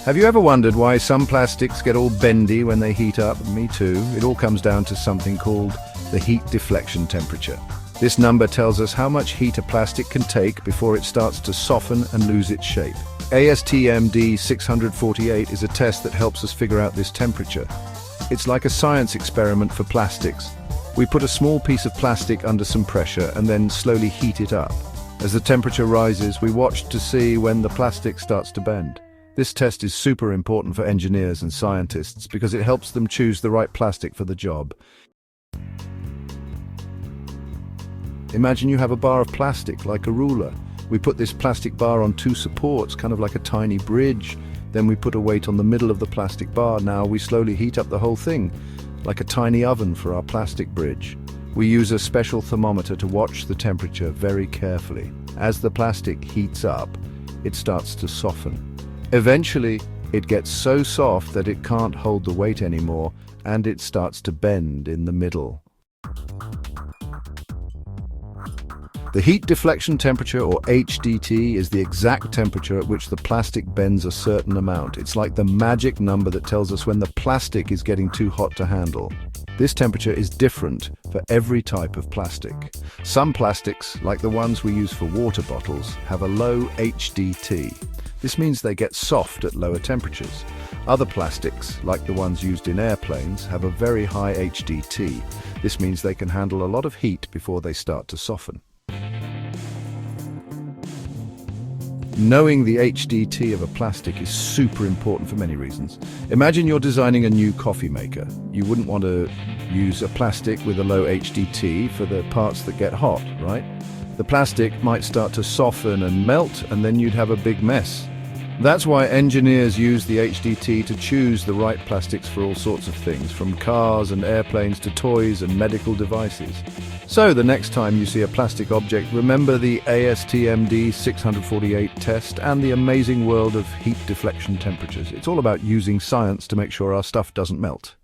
Have you ever wondered why some plastics get all bendy when they heat up? Me too. It all comes down to something called the heat deflection temperature. This number tells us how much heat a plastic can take before it starts to soften and lose its shape. ASTM D648 is a test that helps us figure out this temperature. It's like a science experiment for plastics. We put a small piece of plastic under some pressure and then slowly heat it up. As the temperature rises, we watch to see when the plastic starts to bend. This test is super important for engineers and scientists because it helps them choose the right plastic for the job. Imagine you have a bar of plastic like a ruler. We put this plastic bar on two supports, kind of like a tiny bridge. Then we put a weight on the middle of the plastic bar. Now we slowly heat up the whole thing, like a tiny oven for our plastic bridge. We use a special thermometer to watch the temperature very carefully. As the plastic heats up, it starts to soften. Eventually, it gets so soft that it can't hold the weight anymore, and it starts to bend in the middle. The heat deflection temperature, or HDT, is the exact temperature at which the plastic bends a certain amount. It's like the magic number that tells us when the plastic is getting too hot to handle. This temperature is different for every type of plastic. Some plastics, like the ones we use for water bottles, have a low HDT. This means they get soft at lower temperatures. Other plastics, like the ones used in airplanes, have a very high HDT. This means they can handle a lot of heat before they start to soften. Knowing the HDT of a plastic is super important for many reasons. Imagine you're designing a new coffee maker. You wouldn't want to use a plastic with a low HDT for the parts that get hot, right? The plastic might start to soften and melt, and then you'd have a big mess. That's why engineers use the HDT to choose the right plastics for all sorts of things, from cars and airplanes to toys and medical devices. So the next time you see a plastic object, remember the ASTM D648 test and the amazing world of heat deflection temperatures. It's all about using science to make sure our stuff doesn't melt.